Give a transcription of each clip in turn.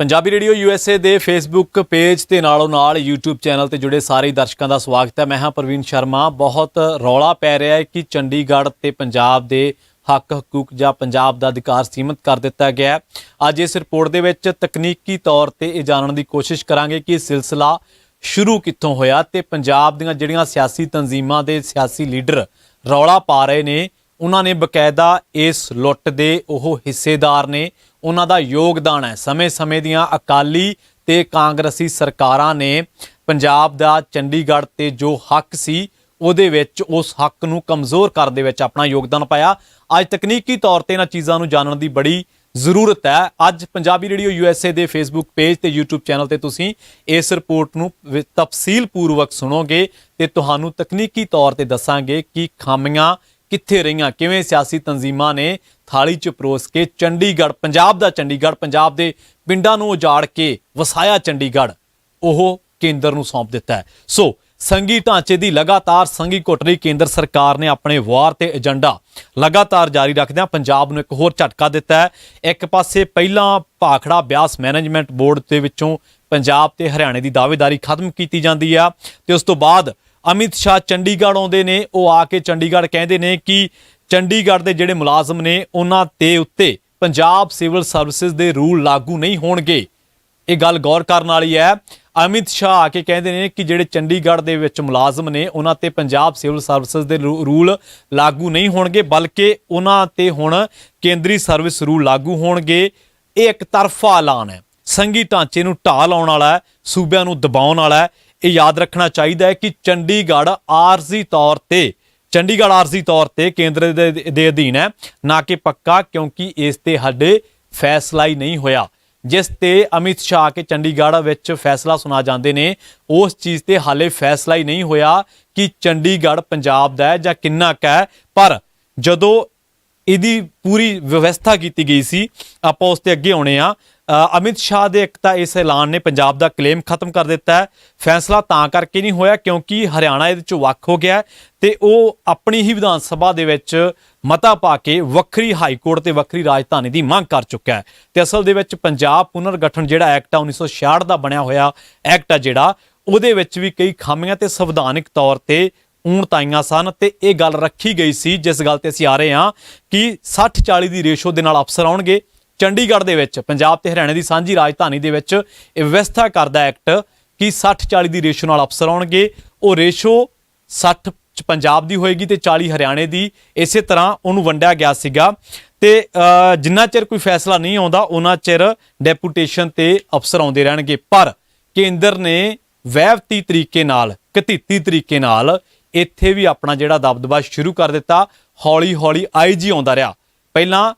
Punjabi radio USA ਦੇ Facebook page ਤੇ ਨਾਲੋਂ ਨਾਲ YouTube ਚੈਨਲ ਤੇ ਜੁੜੇ ਸਾਰੇ ਦਰਸ਼ਕਾਂ ਦਾ ਸਵਾਗਤ ਹੈ। ਮੈਂ ਹਾਂ ਪ੍ਰਵੀਨ ਸ਼ਰਮਾ। ਬਹੁਤ ਰੌਲਾ ਪੈ ਰਿਹਾ ਹੈ ਕਿ ਚੰਡੀਗੜ੍ਹ ਤੇ ਪੰਜਾਬ ਦੇ ਹੱਕ ਹਕੂਕ ਜਾਂ ਪੰਜਾਬ ਦਾ ਅਧਿਕਾਰ ਸੀਮਤ ਕਰ ਦਿੱਤਾ ਗਿਆ ਹੈ। ਅੱਜ ਇਸ ਰਿਪੋਰਟ ਦੇ ਵਿੱਚ ਤਕਨੀਕੀ ਤੌਰ ਤੇ ਇਹ ਜਾਣਨ ਦੀ ਕੋਸ਼ਿਸ਼ ਕਰਾਂਗੇ ਕਿ ਇਹ ਸਿਲਸਿਲਾ ਸ਼ੁਰੂ ਕਿੱਥੋਂ ਹੋਇਆ ਤੇ ਪੰਜਾਬ ਦੀਆਂ ਜਿਹੜੀਆਂ ਸਿਆਸੀ ਤਨਜ਼ੀਮਾਂ ਦੇ ਸਿਆਸੀ ਲੀਡਰ ਰੌਲਾ ਪਾ ਰਹੇ ਨੇ ਉਹਨਾਂ ਨੇ ਬਕਾਇਦਾ ਇਸ ਲੁੱਟ ਦੇ ਉਹ ਹਿੱਸੇਦਾਰ ਨੇ, ਉਹਨਾਂ ਦਾ ਯੋਗਦਾਨ ਹੈ। ਸਮੇਂ-ਸਮੇਂ ਦੀਆਂ ਅਕਾਲੀ ਤੇ ਕਾਂਗਰਸੀ ਸਰਕਾਰਾਂ ਨੇ ਪੰਜਾਬ ਦਾ ਚੰਡੀਗੜ੍ਹ ਤੇ ਜੋ ਹੱਕ ਸੀ ਉਹਦੇ ਵਿੱਚ ਉਸ ਹੱਕ ਨੂੰ ਕਮਜ਼ੋਰ ਕਰਨ ਦੇ ਵਿੱਚ ਆਪਣਾ ਯੋਗਦਾਨ ਪਾਇਆ। ਅੱਜ ਤਕਨੀਕੀ ਤੌਰ ਤੇ ਇਹਨਾਂ ਚੀਜ਼ਾਂ ਨੂੰ ਜਾਣਨ ਦੀ ਬੜੀ ਜ਼ਰੂਰਤ ਹੈ। ਅੱਜ ਪੰਜਾਬੀ ਰੇਡੀਓ ਯੂਐਸਏ ਦੇ ਫੇਸਬੁੱਕ ਪੇਜ ਤੇ YouTube ਚੈਨਲ ਤੇ ਤੁਸੀਂ ਇਸ ਰਿਪੋਰਟ ਨੂੰ ਤਫਸੀਲ ਪੂਰਵਕ ਸੁਣੋਗੇ ਤੇ ਤੁਹਾਨੂੰ ਤਕਨੀਕੀ ਤੌਰ ਤੇ ਦੱਸਾਂਗੇ ਕਿ ਖਾਮੀਆਂ ਕਿੱਥੇ ਰਹੀਆਂ, ਕਿਵੇਂ ਸਿਆਸੀ ਤਨਜ਼ੀਮਾਂ ਨੇ ਥਾਲੀ 'ਚ ਪਰੋਸ ਕੇ ਚੰਡੀਗੜ੍ਹ, ਪੰਜਾਬ ਦਾ ਚੰਡੀਗੜ੍ਹ, ਪੰਜਾਬ ਦੇ ਪਿੰਡਾਂ ਨੂੰ ਉਜਾੜ ਕੇ ਵਸਾਇਆ ਚੰਡੀਗੜ੍ਹ ਉਹ ਕੇਂਦਰ ਨੂੰ ਸੌਂਪ ਦਿੱਤਾ ਹੈ। ਸੋ ਸੰਘੀ ਢਾਂਚੇ ਦੀ ਲਗਾਤਾਰ ਸੰਘੀ ਘੁੱਟ ਰਹੀ ਕੇਂਦਰ ਸਰਕਾਰ ਨੇ ਆਪਣੇ ਵਾਰ ਤੇ ਏਜੰਡਾ ਲਗਾਤਾਰ ਜਾਰੀ ਰੱਖਦਿਆਂ ਪੰਜਾਬ ਨੂੰ ਇੱਕ ਹੋਰ ਝਟਕਾ ਦਿੱਤਾ ਹੈ। ਇੱਕ ਪਾਸੇ ਪਹਿਲਾਂ ਭਾਖੜਾ ਬਿਆਸ ਮੈਨੇਜਮੈਂਟ ਬੋਰਡ ਦੇ ਵਿੱਚੋਂ ਪੰਜਾਬ ਤੇ ਹਰਿਆਣੇ ਦੀ ਦਾਅਵੇਦਾਰੀ ਖਤਮ ਕੀਤੀ ਜਾਂਦੀ ਆ ਤੇ ਉਸ ਤੋਂ ਬਾਅਦ ਅਮਿਤ ਸ਼ਾਹ ਚੰਡੀਗੜ੍ਹ ਆਉਂਦੇ ਨੇ। ਉਹ ਆ ਕੇ ਚੰਡੀਗੜ੍ਹ ਕਹਿੰਦੇ ਨੇ ਕਿ ਚੰਡੀਗੜ੍ਹ ਦੇ ਜਿਹੜੇ ਮੁਲਾਜ਼ਮ ਨੇ ਉਹਨਾਂ ਦੇ ਉੱਤੇ ਪੰਜਾਬ ਸਿਵਲ ਸਰਵਿਸਿਜ਼ ਦੇ ਰੂਲ ਲਾਗੂ ਨਹੀਂ ਹੋਣਗੇ। ਇਹ ਗੱਲ ਗੌਰ ਕਰਨ ਵਾਲੀ ਹੈ। ਅਮਿਤ ਸ਼ਾਹ ਆ ਕੇ ਕਹਿੰਦੇ ਨੇ ਕਿ ਜਿਹੜੇ ਚੰਡੀਗੜ੍ਹ ਦੇ ਵਿੱਚ ਮੁਲਾਜ਼ਮ ਨੇ ਉਹਨਾਂ ਤੇ ਪੰਜਾਬ ਸਿਵਲ ਸਰਵਿਸਿਜ਼ ਦੇ ਰੂਲ ਲਾਗੂ ਨਹੀਂ ਹੋਣਗੇ, ਬਲਕਿ ਉਹਨਾਂ ਤੇ ਹੁਣ ਕੇਂਦਰੀ ਸਰਵਿਸ ਰੂਲ ਲਾਗੂ ਹੋਣਗੇ। ਇਹ ਇੱਕ ਤਰਫਾ ਐਲਾਨ ਹੈ, ਸੰਘੀ ਢਾਂਚੇ ਨੂੰ ਢਾਹ ਲਾਉਣ ਵਾਲਾ ਹੈ, ਸੂਬਿਆਂ ਨੂੰ ਦਬਾਉਣ ਵਾਲਾ ਹੈ। ਇਹ ਯਾਦ ਰੱਖਣਾ ਚਾਹੀਦਾ ਹੈ ਕਿ ਚੰਡੀਗੜ੍ਹ ਆਰਜ਼ੀ ਤੌਰ ਤੇ ਕੇਂਦਰ ਦੇ ਅਧੀਨ ਹੈ, ਨਾ ਕਿ ਪੱਕਾ, ਕਿਉਂਕਿ ਇਸ ਤੇ ਹਾਲੇ ਫੈਸਲਾ ਹੀ ਨਹੀਂ ਹੋਇਆ। ਜਿਸ ਤੇ ਅਮਿਤ ਸ਼ਾਹ ਆ ਕੇ ਚੰਡੀਗੜ੍ਹ ਵਿੱਚ ਫੈਸਲਾ ਸੁਣਾ ਜਾਂਦੇ ਨੇ ਉਸ ਚੀਜ਼ ਤੇ ਹਾਲੇ ਫੈਸਲਾ ਹੀ ਨਹੀਂ ਹੋਇਆ ਕਿ ਚੰਡੀਗੜ੍ਹ ਪੰਜਾਬ ਦਾ ਹੈ ਜਾਂ ਕਿੰਨਾ ਕੁ ਹੈ। ਪਰ ਜਦੋਂ ਇਹਦੀ ਪੂਰੀ ਵਿਵਸਥਾ ਕੀਤੀ ਗਈ ਸੀ, ਆਪਾਂ ਉਸ ਤੇ ਅੱਗੇ ਆਉਣੇ ਆ। ਅਮਿਤ ਸ਼ਾਹ ਦੇ ਇੱਕ ਤਾਂ ਇਸ ਐਲਾਨ ਨੇ ਪੰਜਾਬ ਦਾ ਕਲੇਮ ਖਤਮ ਕਰ ਦਿੱਤਾ ਹੈ। ਫੈਸਲਾ ਤਾਂ ਕਰਕੇ ਨਹੀਂ ਹੋਇਆ ਕਿਉਂਕਿ ਹਰਿਆਣਾ ਇਹਦੇ ਚੋਂ ਵੱਖ ਹੋ ਗਿਆ ਤੇ ਉਹ ਆਪਣੀ ਹੀ ਵਿਧਾਨ ਸਭਾ ਦੇ ਵਿੱਚ ਮਤਾ ਪਾ ਕੇ ਵੱਖਰੀ ਹਾਈ ਕੋਰਟ ਤੇ ਵੱਖਰੀ ਰਾਜਧਾਨੀ ਦੀ ਮੰਗ ਕਰ ਚੁੱਕਾ ਹੈ। ਤੇ ਅਸਲ ਦੇ ਵਿੱਚ ਪੰਜਾਬ ਪੁਨਰ ਗਠਨ ਜਿਹੜਾ ਐਕਟ ਆ 1966 ਦਾ ਬਣਿਆ ਹੋਇਆ ਐਕਟ ਆ ਜਿਹੜਾ, ਉਹਦੇ ਵਿੱਚ ਵੀ ਕਈ ਖਾਮੀਆਂ ਤੇ ਸੰਵਿਧਾਨਿਕ ਤੌਰ ਤੇ ਊਣਤਾਈਆਂ ਸਨ ਤੇ ਇਹ ਗੱਲ ਰੱਖੀ ਗਈ ਸੀ, ਜਿਸ ਗੱਲ ਤੇ ਅਸੀਂ ਆ ਰਹੇ ਹਾਂ ਕਿ 60-40 ਦੀ ਰੇਸ਼ੋ ਦੇ ਨਾਲ ਅਫਸਰ ਆਉਣਗੇ ਚੰਡੀਗੜ੍ਹ ਦੇ ਵਿੱਚ। ਪੰਜਾਬ ਤੇ ਹਰਿਆਣੇ ਦੀ ਸਾਂਝੀ ਰਾਜਧਾਨੀ ਦੇ ਵਿੱਚ ਇਹ ਵਿਵਸਥਾ ਕਰਦਾ ਐਕਟ ਕਿ 60-40 ਦੀ ਰੇਸ਼ੋ ਨਾਲ ਅਫਸਰ ਆਉਣਗੇ। ਉਹ ਰੇਸ਼ੋ 60 ਪੰਜਾਬ ਦੀ ਹੋਏਗੀ ਤੇ 40 ਹਰਿਆਣੇ ਦੀ। ਇਸੇ ਤਰ੍ਹਾਂ ਉਹਨੂੰ ਵੰਡਿਆ ਗਿਆ ਸੀਗਾ ਤੇ ਜਿੰਨਾ ਚਿਰ ਕੋਈ ਫੈਸਲਾ ਨਹੀਂ ਆਉਂਦਾ ਉਹਨਾਂ ਚਿਰ ਡੈਪੂਟੇਸ਼ਨ ਤੇ ਅਫਸਰ ਆਉਂਦੇ ਰਹਿਣਗੇ। ਪਰ ਕੇਂਦਰ ਨੇ ਵਹਿਵਤੀ ਤਰੀਕੇ ਨਾਲ, ਘਤੀਤੀ ਤਰੀਕੇ ਨਾਲ ਇੱਥੇ ਵੀ ਆਪਣਾ ਜਿਹੜਾ ਦਬਦਬਾ ਸ਼ੁਰੂ ਕਰ ਦਿੱਤਾ। ਹੌਲੀ ਹੌਲੀ IG ਆਉਂਦਾ ਰਿਹਾ। ਪਹਿਲਾਂ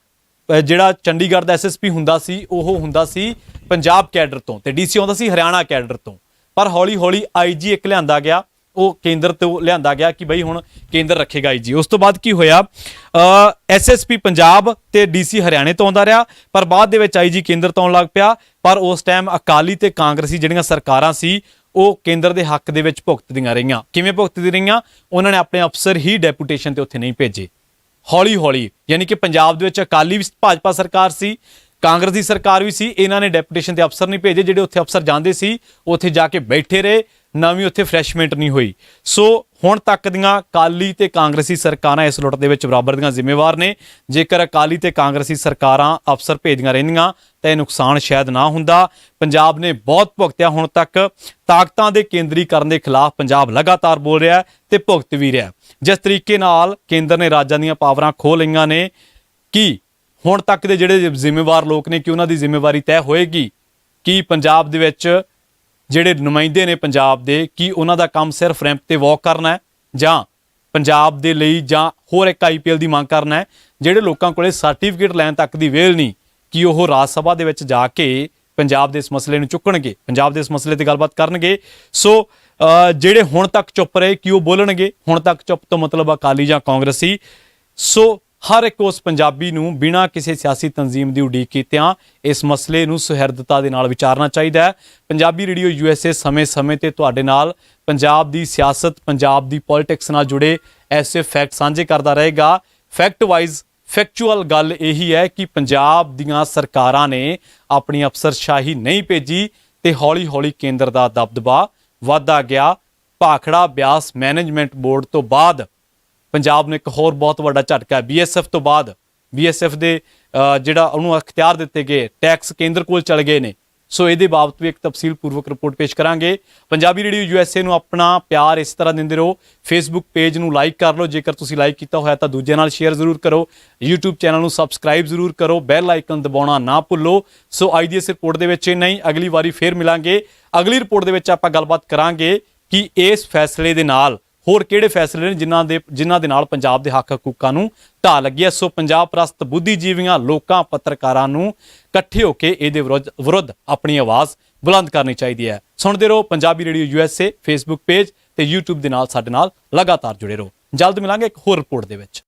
ਜਿਹੜਾ ਚੰਡੀਗੜ੍ਹ ਦਾ SSP ਹੁੰਦਾ ਸੀ ਉਹ ਹੁੰਦਾ ਸੀ ਪੰਜਾਬ ਕੈਡਰ ਤੋਂ ਤੇ DC ਆਉਂਦਾ ਸੀ ਹਰਿਆਣਾ ਕੈਡਰ ਤੋਂ। ਪਰ ਹੌਲੀ ਹੌਲੀ IG ਇੱਕ ਲਿਆਂਦਾ ਗਿਆ, ਉਹ ਕੇਂਦਰ ਤੋਂ ਲਿਆਂਦਾ ਗਿਆ ਕਿ ਬਈ ਹੁਣ ਕੇਂਦਰ ਰੱਖੇਗਾ IG। ਉਸ ਤੋਂ ਬਾਅਦ ਕੀ ਹੋਇਆ, SSP ਪੰਜਾਬ ਤੇ DC ਹਰਿਆਣੇ ਤੋਂ ਆਉਂਦਾ ਰਿਹਾ, ਪਰ ਬਾਅਦ ਦੇ ਵਿੱਚ IG ਕੇਂਦਰ ਤੋਂ ਆਉਣ ਲੱਗ ਪਿਆ। ਪਰ ਉਸ ਟਾਈਮ ਅਕਾਲੀ ਤੇ ਕਾਂਗਰਸੀ ਜਿਹੜੀਆਂ ਸਰਕਾਰਾਂ ਸੀ ਉਹ ਕੇਂਦਰ ਦੇ ਹੱਕ ਦੇ ਵਿੱਚ ਭੁਗਤਦੀਆਂ ਰਹੀਆਂ। ਕਿਵੇਂ ਭੁਗਤਦੀਆਂ ਰਹੀਆਂ? ਉਹਨਾਂ ਨੇ ਆਪਣੇ ਅਫਸਰ ਹੀ ਡੈਪੂਟੇਸ਼ਨ ਤੇ ਉੱਥੇ ਨਹੀਂ ਭੇਜੇ। ਹੌਲੀ ਹੌਲੀ, ਯਾਨੀ ਕਿ ਪੰਜਾਬ ਦੇ ਵਿੱਚ ਅਕਾਲੀ ਵੀ ਭਾਜਪਾ ਸਰਕਾਰ ਸੀ, ਕਾਂਗਰਸ ਦੀ ਸਰਕਾਰ ਵੀ ਸੀ, ਇਹਨਾਂ ਨੇ ਡੈਪੂਟੇਸ਼ਨ ਤੇ ਅਫਸਰ ਨਹੀਂ ਭੇਜੇ। ਜਿਹੜੇ ਉੱਥੇ ਅਫਸਰ ਜਾਂਦੇ ਸੀ ਉੱਥੇ ਜਾ ਕੇ ਬੈਠੇ ਰਹੇ, ਨਵੀਂ ਉੱਥੇ ਫਰੈਸ਼ਮੈਂਟ ਨਹੀਂ ਹੋਈ। ਸੋ ਹੁਣ ਤੱਕ ਦੀਆਂ ਅਕਾਲੀ ਤੇ ਕਾਂਗਰਸੀ ਸਰਕਾਰਾਂ ਇਸ ਲੁੱਟ ਦੇ ਵਿੱਚ ਬਰਾਬਰ ਦੀਆਂ ਜ਼ਿੰਮੇਵਾਰ ਨੇ। ਜੇਕਰ ਅਕਾਲੀ ਤੇ ਕਾਂਗਰਸੀ ਸਰਕਾਰਾਂ ਅਫਸਰ ਭੇਜਦੀਆਂ ਰਹਿੰਦੀਆਂ ਤਾਂ ਇਹ ਨੁਕਸਾਨ ਸ਼ਾਇਦ ਨਾ ਹੁੰਦਾ। ਪੰਜਾਬ ਨੇ ਬਹੁਤ ਭੁਗਤਿਆ ਹੁਣ ਤੱਕ। ਤਾਕਤਾਂ ਦੇ ਕੇਂਦਰੀਕਰਨ ਦੇ ਖਿਲਾਫ ਪੰਜਾਬ ਲਗਾਤਾਰ ਬੋਲ ਰਿਹਾ ਤੇ ਭੁਗਤ ਵੀ ਰਿਹਾ। ਜਿਸ ਤਰੀਕੇ ਨਾਲ ਕੇਂਦਰ ਨੇ ਰਾਜਾਂ ਦੀਆਂ ਪਾਵਰਾਂ ਖੋਹ ਲਈਆਂ ਨੇ ਕਿ ਹੁਣ ਤੱਕ ਦੇ ਜਿਹੜੇ ਜ਼ਿੰਮੇਵਾਰ ਲੋਕ ਨੇ ਕਿ ਉਹਨਾਂ ਦੀ ਜ਼ਿੰਮੇਵਾਰੀ ਤੈਅ ਹੋਏਗੀ ਕਿ ਪੰਜਾਬ ਦੇ ਵਿੱਚ ਜਿਹੜੇ ਨੁਮਾਇੰਦੇ ਨੇ ਪੰਜਾਬ ਦੇ, ਕੀ ਉਹਨਾਂ ਦਾ ਕੰਮ ਸਿਰਫ ਰੈਂਪ ਤੇ ਵਾਕ ਕਰਨਾ ਹੈ ਜਾਂ ਪੰਜਾਬ ਦੇ ਲਈ ਜਾਂ ਹੋਰ ਇੱਕ IPL ਦੀ ਮੰਗ ਕਰਨਾ ਹੈ। ਜਿਹੜੇ ਲੋਕਾਂ ਕੋਲੇ ਸਰਟੀਫਿਕੇਟ ਲੈਣ ਤੱਕ ਦੀ ਵੇਲ ਨਹੀਂ ਕਿ ਉਹ ਰਾਜ ਸਭਾ ਦੇ ਵਿੱਚ ਜਾ ਕੇ ਪੰਜਾਬ ਦੇ ਇਸ ਮਸਲੇ ਨੂੰ ਚੁੱਕਣਗੇ, ਪੰਜਾਬ ਦੇ ਇਸ ਮਸਲੇ ਤੇ ਗੱਲਬਾਤ ਕਰਨਗੇ। ਸੋ ਜਿਹੜੇ ਹੁਣ ਤੱਕ ਚੁੱਪ ਰਹੇ ਕਿ ਉਹ ਬੋਲਣਗੇ। ਹੁਣ ਤੱਕ ਚੁੱਪ ਤੋਂ ਮਤਲਬ ਅਕਾਲੀ ਜਾਂ ਕਾਂਗਰਸੀ। ਸੋ ਹਰ ਇੱਕ ਉਸ ਪੰਜਾਬੀ ਨੂੰ ਬਿਨਾਂ ਕਿਸੇ ਸਿਆਸੀ ਤਨਜ਼ੀਮ ਦੀ ਉਡੀਕ ਕੀਤਿਆਂ ਇਸ ਮਸਲੇ ਨੂੰ ਸੁਹਿਰਦਤਾ ਦੇ ਨਾਲ ਵਿਚਾਰਨਾ ਚਾਹੀਦਾ ਹੈ। ਪੰਜਾਬੀ ਰੇਡੀਓ USA ਸਮੇਂ-ਸਮੇਂ ਤੇ ਤੁਹਾਡੇ ਨਾਲ ਪੰਜਾਬ ਦੀ ਸਿਆਸਤ, ਪੰਜਾਬ ਦੀ ਪੋਲਿਟਿਕਸ ਨਾਲ ਜੁੜੇ ਐਸੇ ਫੈਕਟ ਸਾਂਝੇ ਕਰਦਾ ਰਹੇਗਾ। ਫੈਕਟ ਵਾਈਜ਼ ਫੈਕਚੁਅਲ ਗੱਲ ਇਹੀ ਹੈ ਕਿ ਪੰਜਾਬ ਦੀਆਂ ਸਰਕਾਰਾਂ ਨੇ ਆਪਣੀ ਅਫਸਰਸ਼ਾਹੀ ਨਹੀਂ ਭੇਜੀ ਤੇ ਹੌਲੀ-ਹੌਲੀ ਕੇਂਦਰ ਦਾ ਦਬਦਬਾ ਵਧਦਾ ਗਿਆ। ਭਾਖੜਾ ਬਿਆਸ ਮੈਨੇਜਮੈਂਟ ਬੋਰਡ ਤੋਂ ਬਾਅਦ ਪੰਜਾਬ ਨੂੰ ਇੱਕ ਹੋਰ ਬਹੁਤ ਵੱਡਾ ਝਟਕਾ ਹੈ। BSF ਤੋਂ ਬਾਅਦ BSF ਦੇ ਜਿਹੜਾ ਉਹਨੂੰ ਅਖਤਿਆਰ ਦਿੱਤੇ ਗਏ, ਟੈਕਸ ਕੇਂਦਰ ਕੋਲ ਚਲੇ ਗਏ ਨੇ। ਸੋ ਇਹਦੇ ਬਾਬਤ ਵੀ ਇੱਕ ਤਫਸੀਲ ਪੂਰਵਕ ਰਿਪੋਰਟ ਪੇਸ਼ ਕਰਾਂਗੇ। ਪੰਜਾਬੀ ਰੇਡੀਓ USA ਨੂੰ ਆਪਣਾ ਪਿਆਰ ਇਸ ਤਰ੍ਹਾਂ ਦਿੰਦੇ ਰਹੋ। ਫੇਸਬੁੱਕ ਪੇਜ ਨੂੰ ਲਾਈਕ ਕਰ ਲਓ, ਜੇਕਰ ਤੁਸੀਂ ਲਾਈਕ ਕੀਤਾ ਹੋਇਆ ਤਾਂ ਦੂਜਿਆਂ ਨਾਲ ਸ਼ੇਅਰ ਜ਼ਰੂਰ ਕਰੋ। YouTube ਚੈਨਲ ਨੂੰ ਸਬਸਕ੍ਰਾਈਬ ਜ਼ਰੂਰ ਕਰੋ, ਬੈਲ ਆਈਕਨ ਦਬਾਉਣਾ ਨਾ ਭੁੱਲੋ। ਸੋ ਅੱਜ ਦੀ ਇਸ ਰਿਪੋਰਟ ਦੇ ਵਿੱਚ ਇੰਨਾ ਹੀ, ਅਗਲੀ ਵਾਰੀ ਫੇਰ ਮਿਲਾਂਗੇ। ਅਗਲੀ ਰਿਪੋਰਟ ਦੇ ਵਿੱਚ ਆਪਾਂ ਗੱਲਬਾਤ ਕਰਾਂਗੇ ਕਿ ਇਸ ਫੈਸਲੇ ਦੇ ਨਾਲ ਹੋਰ ਕਿਹੜੇ ਫੈਸਲੇ ਨੇ ਜਿਨ੍ਹਾਂ ਦੇ ਨਾਲ ਪੰਜਾਬ ਦੇ ਹੱਕ ਹਕੂਕਾਂ ਨੂੰ ਢਾਹ ਲੱਗੀ ਹੈ। ਸੋ ਪੰਜਾਬ ਪ੍ਰਸਤ ਬੁੱਧੀਜੀਵੀਆਂ, ਲੋਕਾਂ, ਪੱਤਰਕਾਰਾਂ ਨੂੰ ਇਕੱਠੇ ਹੋ ਕੇ ਇਹਦੇ ਵਿਰੁੱਧ ਆਪਣੀ ਆਵਾਜ਼ ਬੁਲੰਦ ਕਰਨੀ ਚਾਹੀਦੀ ਹੈ। ਸੁਣਦੇ ਰਹੋ Punjabi radio USA Facebook page ਤੇ YouTube ਦੇ ਨਾਲ ਸਾਡੇ ਨਾਲ ਲਗਾਤਾਰ ਜੁੜੇ ਰਹੋ। ਜਲਦ ਮਿਲਾਂਗੇ ਇੱਕ ਹੋਰ ਰਿਪੋਰਟ ਦੇ ਵਿੱਚ।